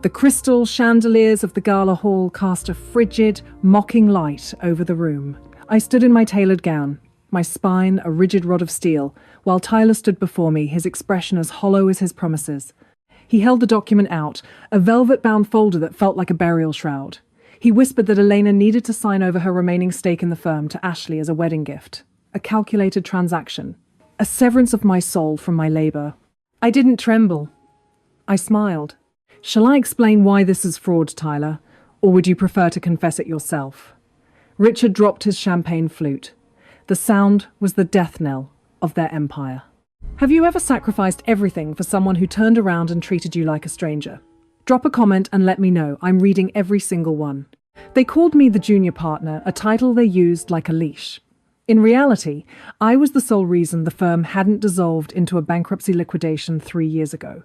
The crystal chandeliers of the gala hall cast a frigid, mocking light over the room. I stood in my tailored gown, my spine a rigid rod of steel, while Tyler stood before me, his expression as hollow as his promises. He held the document out, a velvet-bound folder that felt like a burial shroud. He whispered that Elena needed to sign over her remaining stake in the firm to Ashley as a wedding gift. A calculated transaction. A severance of my soul from my labor. I didn't tremble. I smiled. Shall I explain why this is fraud, Tyler, or would you prefer to confess it yourself? Richard dropped his champagne flute. The sound was the death knell of their empire. Have you ever sacrificed everything for someone who turned around and treated you like a stranger? Drop a comment and let me know. I'm reading every single one. They called me the junior partner, a title they used like a leash. In reality, I was the sole reason the firm hadn't dissolved into a bankruptcy liquidation 3 years ago.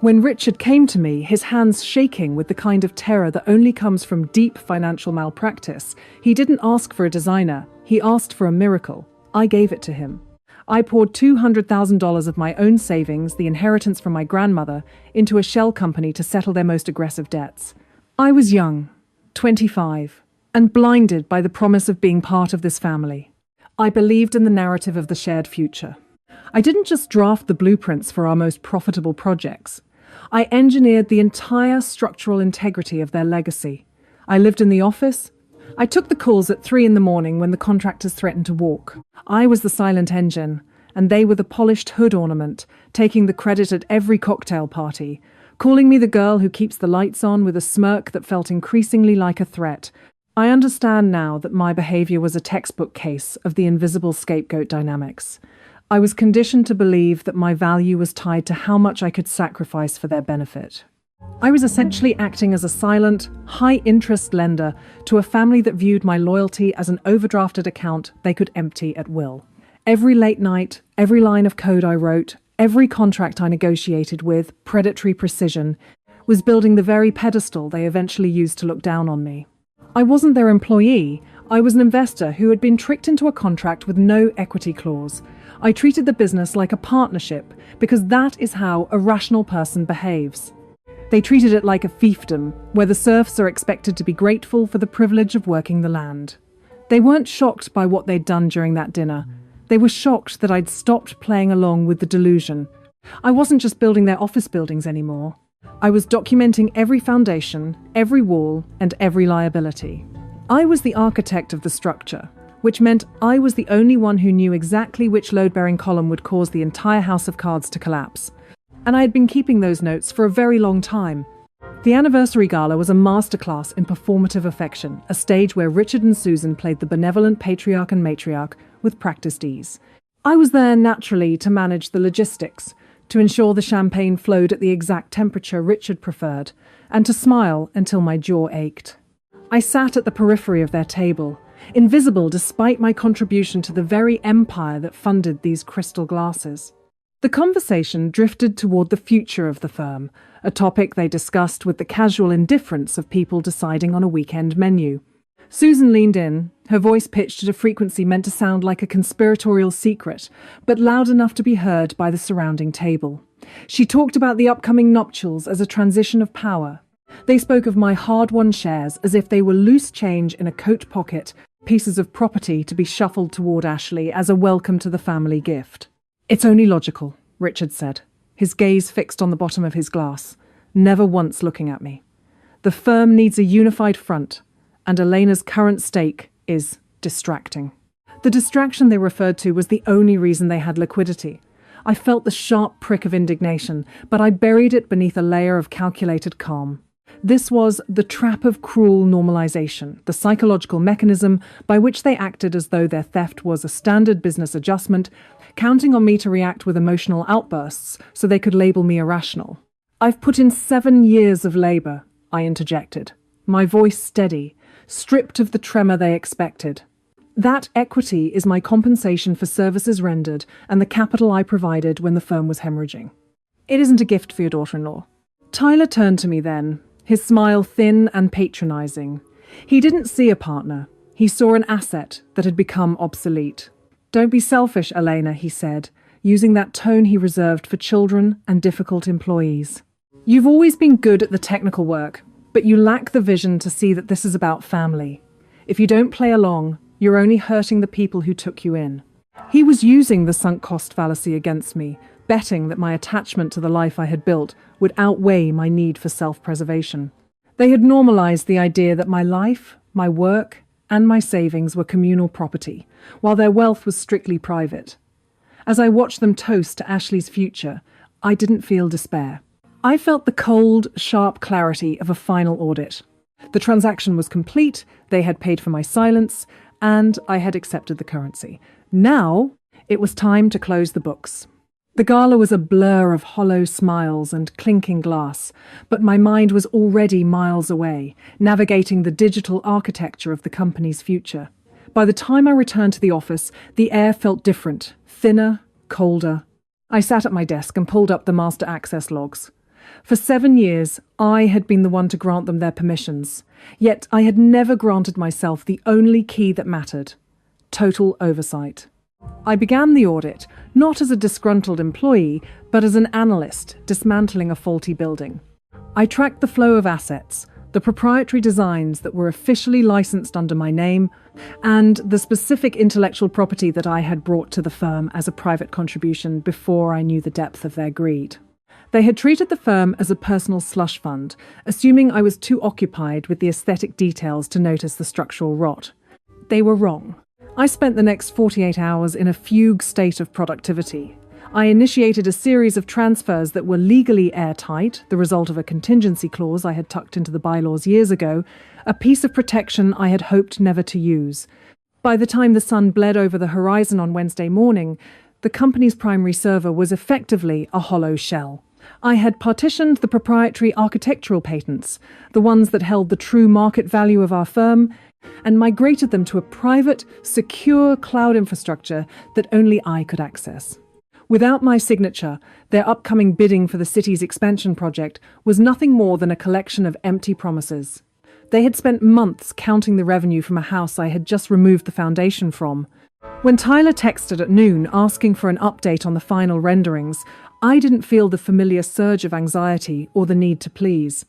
When Richard came to me, his hands shaking with the kind of terror that only comes from deep financial malpractice, he didn't ask for a designer, he asked for a miracle. I gave it to him. I poured $200,000 of my own savings, the inheritance from my grandmother, into a shell company to settle their most aggressive debts. I was young, 25, and blinded by the promise of being part of this family. I believed in the narrative of the shared future. I didn't just draft the blueprints for our most profitable projects. I engineered the entire structural integrity of their legacy. I lived in the office. I took the calls at 3 a.m. when the contractors threatened to walk. I was the silent engine, and they were the polished hood ornament, taking the credit at every cocktail party, calling me the girl who keeps the lights on with a smirk that felt increasingly like a threat. I understand now that my behavior was a textbook case of the invisible scapegoat dynamics. I was conditioned to believe that my value was tied to how much I could sacrifice for their benefit. I was essentially acting as a silent, high-interest lender to a family that viewed my loyalty as an overdrafted account they could empty at will. Every late night, every line of code I wrote, every contract I negotiated with predatory precision was building the very pedestal they eventually used to look down on me. I wasn't their employee. I was an investor who had been tricked into a contract with no equity clause. I treated the business like a partnership because that is how a rational person behaves. They treated it like a fiefdom, where the serfs are expected to be grateful for the privilege of working the land. They weren't shocked by what they'd done during that dinner. They were shocked that I'd stopped playing along with the delusion. I wasn't just building their office buildings anymore. I was documenting every foundation, every wall, and every liability. I was the architect of the structure, which meant I was the only one who knew exactly which load-bearing column would cause the entire house of cards to collapse. And I had been keeping those notes for a very long time. The anniversary gala was a masterclass in performative affection, a stage where Richard and Susan played the benevolent patriarch and matriarch with practiced ease. I was there naturally to manage the logistics, to ensure the champagne flowed at the exact temperature Richard preferred, and to smile until my jaw ached. I sat at the periphery of their table, invisible despite my contribution to the very empire that funded these crystal glasses. The conversation drifted toward the future of the firm, a topic they discussed with the casual indifference of people deciding on a weekend menu. Susan leaned in, her voice pitched at a frequency meant to sound like a conspiratorial secret, but loud enough to be heard by the surrounding table. She talked about the upcoming nuptials as a transition of power. They spoke of my hard-won shares as if they were loose change in a coat pocket, pieces of property to be shuffled toward Ashley as a welcome to the family gift. "It's only logical," Richard said, his gaze fixed on the bottom of his glass, never once looking at me. "The firm needs a unified front, and Elena's current stake is distracting." The distraction they referred to was the only reason they had liquidity. I felt the sharp prick of indignation, but I buried it beneath a layer of calculated calm. This was the trap of cruel normalization, the psychological mechanism by which they acted as though their theft was a standard business adjustment, counting on me to react with emotional outbursts so they could label me irrational. "I've put in 7 years of labor," I interjected, my voice steady, stripped of the tremor they expected. "That equity is my compensation for services rendered and the capital I provided when the firm was hemorrhaging. It isn't a gift for your daughter-in-law." Tyler turned to me then, his smile thin and patronizing. He didn't see a partner. He saw an asset that had become obsolete. "Don't be selfish, Elena," he said, using that tone he reserved for children and difficult employees. You've always been good at the technical work, but you lack the vision to see that this is about family. If you don't play along, you're only hurting the people who took you in. He was using the sunk cost fallacy against me, betting that my attachment to the life I had built would outweigh my need for self-preservation. They had normalized the idea that my life, my work, and my savings were communal property, while their wealth was strictly private. As I watched them toast to Ashley's future, I didn't feel despair. I felt the cold, sharp clarity of a final audit. The transaction was complete, they had paid for my silence, and I had accepted the currency. Now, it was time to close the books. The gala was a blur of hollow smiles and clinking glass, but my mind was already miles away, navigating the digital architecture of the company's future. By the time I returned to the office, the air felt different, thinner, colder. I sat at my desk and pulled up the master access logs. For 7 years, I had been the one to grant them their permissions, yet I had never granted myself the only key that mattered: total oversight. I began the audit, not as a disgruntled employee, but as an analyst dismantling a faulty building. I tracked the flow of assets, the proprietary designs that were officially licensed under my name, and the specific intellectual property that I had brought to the firm as a private contribution before I knew the depth of their greed. They had treated the firm as a personal slush fund, assuming I was too occupied with the aesthetic details to notice the structural rot. They were wrong. I spent the next 48 hours in a fugue state of productivity. I initiated a series of transfers that were legally airtight, the result of a contingency clause I had tucked into the bylaws years ago, a piece of protection I had hoped never to use. By the time the sun bled over the horizon on Wednesday morning, the company's primary server was effectively a hollow shell. I had partitioned the proprietary architectural patents, the ones that held the true market value of our firm, and migrated them to a private, secure cloud infrastructure that only I could access. Without my signature, their upcoming bidding for the city's expansion project was nothing more than a collection of empty promises. They had spent months counting the revenue from a house I had just removed the foundation from. When Tyler texted at noon asking for an update on the final renderings, I didn't feel the familiar surge of anxiety or the need to please.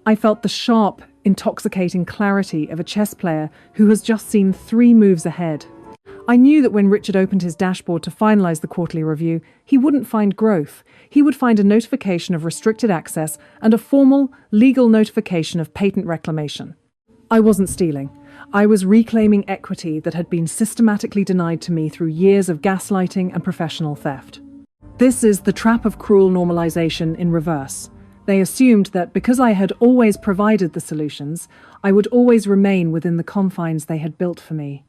I felt the sharp, intoxicating clarity of a chess player who has just seen 3 moves ahead. I knew that when Richard opened his dashboard to finalize the quarterly review, he wouldn't find growth. He would find a notification of restricted access and a formal, legal notification of patent reclamation. I wasn't stealing. I was reclaiming equity that had been systematically denied to me through years of gaslighting and professional theft. This is the trap of cruel normalization in reverse. They assumed that because I had always provided the solutions, I would always remain within the confines they had built for me.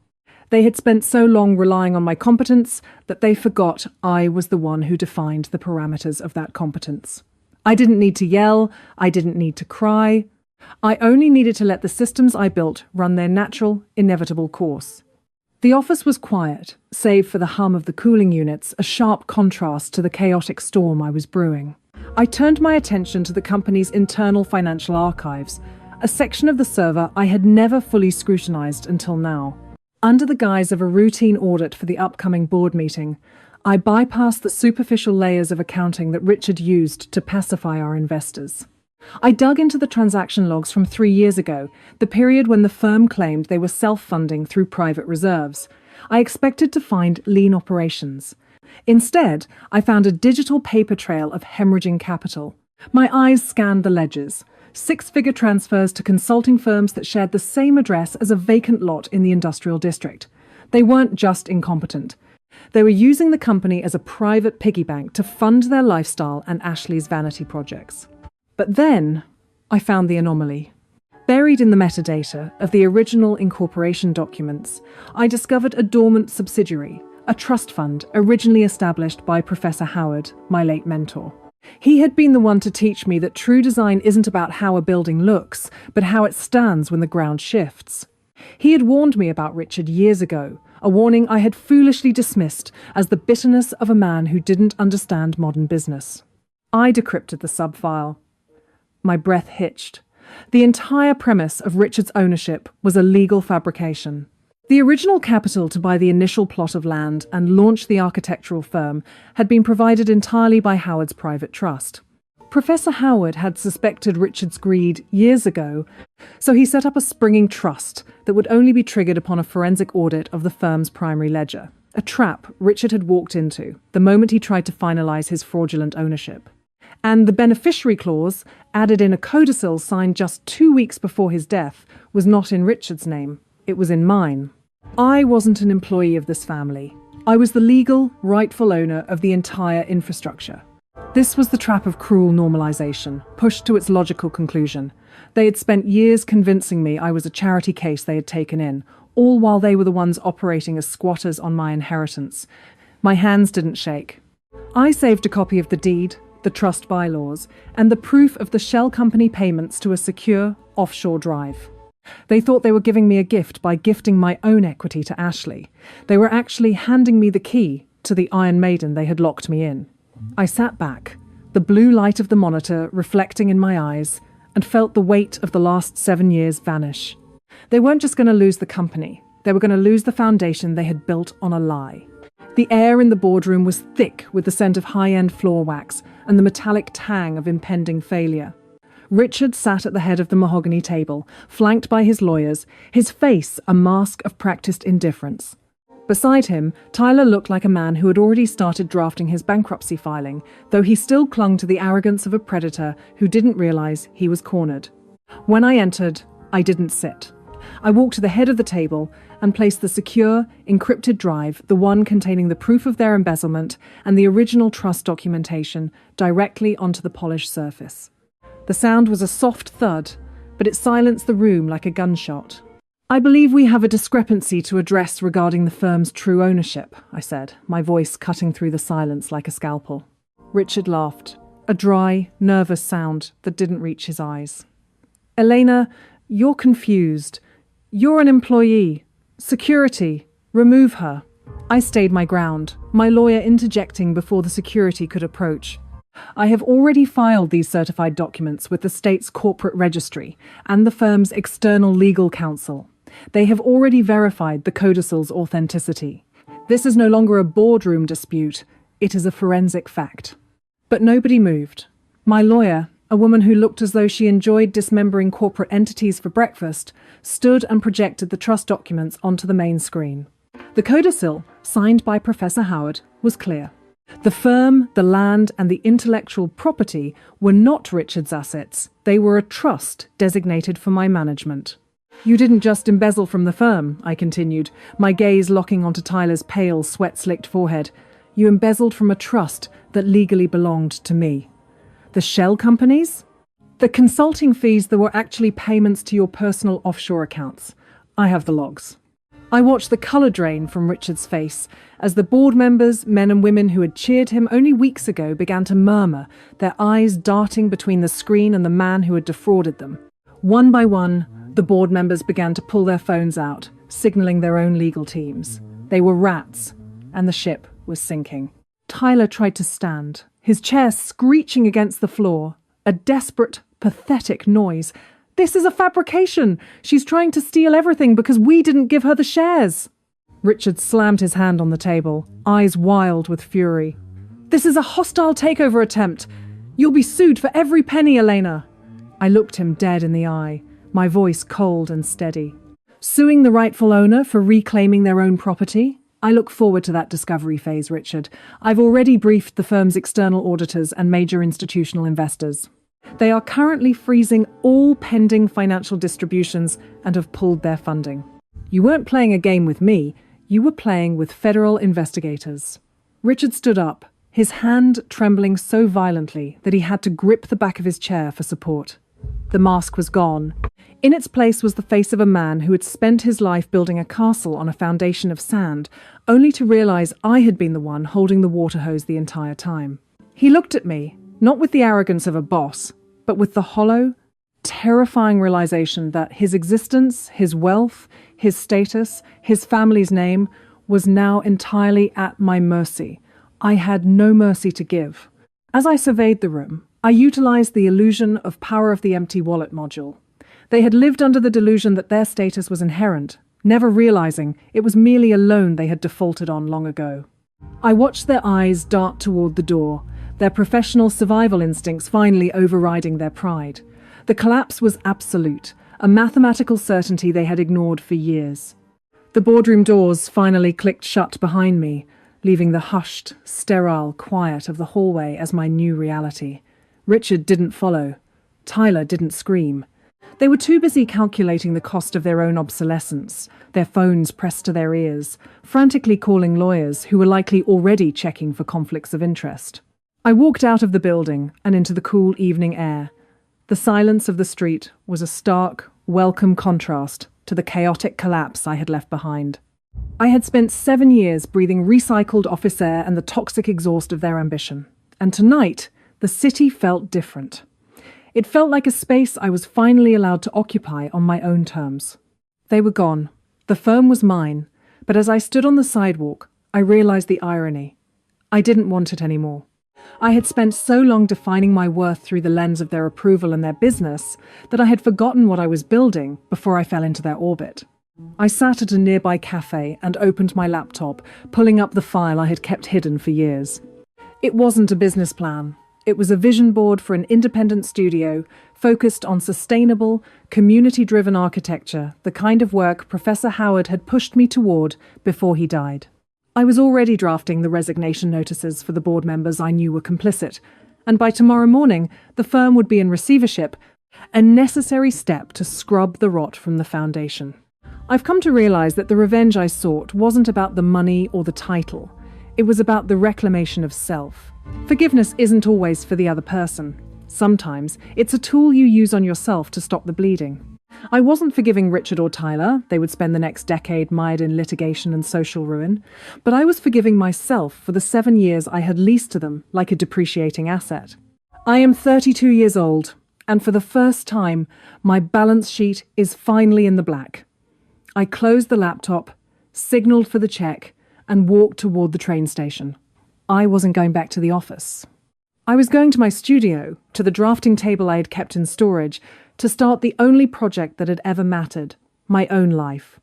They had spent so long relying on my competence that they forgot I was the one who defined the parameters of that competence. I didn't need to yell, I didn't need to cry. I only needed to let the systems I built run their natural, inevitable course. The office was quiet, save for the hum of the cooling units, a sharp contrast to the chaotic storm I was brewing. I turned my attention to the company's internal financial archives, a section of the server I had never fully scrutinized until now. Under the guise of a routine audit for the upcoming board meeting, I bypassed the superficial layers of accounting that Richard used to pacify our investors. I dug into the transaction logs from 3 years ago, the period when the firm claimed they were self-funding through private reserves. I expected to find lean operations. Instead, I found a digital paper trail of hemorrhaging capital. My eyes scanned the ledgers. 6-figure transfers to consulting firms that shared the same address as a vacant lot in the industrial district. They weren't just incompetent. They were using the company as a private piggy bank to fund their lifestyle and Ashley's vanity projects. But then, I found the anomaly. Buried in the metadata of the original incorporation documents, I discovered a dormant subsidiary, a trust fund originally established by Professor Howard, my late mentor. He had been the one to teach me that true design isn't about how a building looks, but how it stands when the ground shifts. He had warned me about Richard years ago, a warning I had foolishly dismissed as the bitterness of a man who didn't understand modern business. I decrypted the sub-file. My breath hitched. The entire premise of Richard's ownership was a legal fabrication. The original capital to buy the initial plot of land and launch the architectural firm had been provided entirely by Howard's private trust. Professor Howard had suspected Richard's greed years ago, so he set up a springing trust that would only be triggered upon a forensic audit of the firm's primary ledger. A trap Richard had walked into the moment he tried to finalize his fraudulent ownership. And the beneficiary clause, added in a codicil signed just 2 weeks before his death, was not in Richard's name. It was in mine. I wasn't an employee of this family. I was the legal, rightful owner of the entire infrastructure. This was the trap of cruel normalization, pushed to its logical conclusion. They had spent years convincing me I was a charity case they had taken in, all while they were the ones operating as squatters on my inheritance. My hands didn't shake. I saved a copy of the deed, the trust bylaws, and the proof of the shell company payments to a secure, offshore drive. They thought they were giving me a gift by gifting my own equity to Ashley. They were actually handing me the key to the Iron Maiden they had locked me in. I sat back, the blue light of the monitor reflecting in my eyes, and felt the weight of the last 7 years vanish. They weren't just going to lose the company. They were going to lose the foundation they had built on a lie. The air in the boardroom was thick with the scent of high-end floor wax and the metallic tang of impending failure. Richard sat at the head of the mahogany table, flanked by his lawyers, his face a mask of practiced indifference. Beside him, Tyler looked like a man who had already started drafting his bankruptcy filing, though he still clung to the arrogance of a predator who didn't realize he was cornered. When I entered, I didn't sit. I walked to the head of the table and placed the secure, encrypted drive, the one containing the proof of their embezzlement and the original trust documentation, directly onto the polished surface. The sound was a soft thud, but it silenced the room like a gunshot. "I believe we have a discrepancy to address regarding the firm's true ownership," I said, my voice cutting through the silence like a scalpel. Richard laughed, a dry, nervous sound that didn't reach his eyes. "Elena, you're confused. You're an employee. Security. Remove her." I stayed my ground, my lawyer interjecting before the security could approach. "I have already filed these certified documents with the state's corporate registry and the firm's external legal counsel. They have already verified the codicil's authenticity. This is no longer a boardroom dispute, it is a forensic fact." But nobody moved. My lawyer, a woman who looked as though she enjoyed dismembering corporate entities for breakfast, stood and projected the trust documents onto the main screen. The codicil, signed by Professor Howard, was clear. The firm, the land, and the intellectual property were not Richard's assets. They were a trust designated for my management. "You didn't just embezzle from the firm," I continued, my gaze locking onto Tyler's pale, sweat-slicked forehead. "You embezzled from a trust that legally belonged to me." "The shell companies?" "The consulting fees that were actually payments to your personal offshore accounts. I have the logs." I watched the colour drain from Richard's face as the board members, men and women who had cheered him only weeks ago, began to murmur, their eyes darting between the screen and the man who had defrauded them. One by one, the board members began to pull their phones out, signalling their own legal teams. They were rats, and the ship was sinking. Tyler tried to stand, his chair screeching against the floor, a desperate, pathetic noise. "This is a fabrication! She's trying to steal everything because we didn't give her the shares!" Richard slammed his hand on the table, eyes wild with fury. "This is a hostile takeover attempt! You'll be sued for every penny, Elena!" I looked him dead in the eye, my voice cold and steady. "Suing the rightful owner for reclaiming their own property? I look forward to that discovery phase, Richard. I've already briefed the firm's external auditors and major institutional investors. They are currently freezing all pending financial distributions and have pulled their funding. You weren't playing a game with me, you were playing with federal investigators." Richard stood up, his hand trembling so violently that he had to grip the back of his chair for support. The mask was gone. In its place was the face of a man who had spent his life building a castle on a foundation of sand, only to realize I had been the one holding the water hose the entire time. He looked at me, not with the arrogance of a boss, but with the hollow, terrifying realization that his existence, his wealth, his status, his family's name was now entirely at my mercy. I had no mercy to give. As I surveyed the room, I utilized the illusion of power of the empty wallet module. They had lived under the delusion that their status was inherent, never realizing it was merely a loan they had defaulted on long ago. I watched their eyes dart toward the door, their professional survival instincts finally overriding their pride. The collapse was absolute, a mathematical certainty they had ignored for years. The boardroom doors finally clicked shut behind me, leaving the hushed, sterile quiet of the hallway as my new reality. Richard didn't follow. Tyler didn't scream. They were too busy calculating the cost of their own obsolescence, their phones pressed to their ears, frantically calling lawyers who were likely already checking for conflicts of interest. I walked out of the building and into the cool evening air. The silence of the street was a stark, welcome contrast to the chaotic collapse I had left behind. I had spent 7 years breathing recycled office air and the toxic exhaust of their ambition. And tonight, the city felt different. It felt like a space I was finally allowed to occupy on my own terms. They were gone. The firm was mine. But as I stood on the sidewalk, I realized the irony. I didn't want it anymore. I had spent so long defining my worth through the lens of their approval and their business that I had forgotten what I was building before I fell into their orbit. I sat at a nearby cafe and opened my laptop, pulling up the file I had kept hidden for years. It wasn't a business plan. It was a vision board for an independent studio focused on sustainable, community-driven architecture, the kind of work Professor Howard had pushed me toward before he died. I was already drafting the resignation notices for the board members I knew were complicit, and by tomorrow morning the firm would be in receivership, a necessary step to scrub the rot from the foundation. I've come to realize that the revenge I sought wasn't about the money or the title. It was about the reclamation of self. Forgiveness isn't always for the other person. Sometimes it's a tool you use on yourself to stop the bleeding. I wasn't forgiving Richard or Tyler. They would spend the next decade mired in litigation and social ruin. But I was forgiving myself for the 7 years I had leased to them like a depreciating asset. I am 32 years old, and for the first time, my balance sheet is finally in the black. I closed the laptop, signaled for the check, and walked toward the train station. I wasn't going back to the office. I was going to my studio, to the drafting table I had kept in storage, to start the only project that had ever mattered, my own life.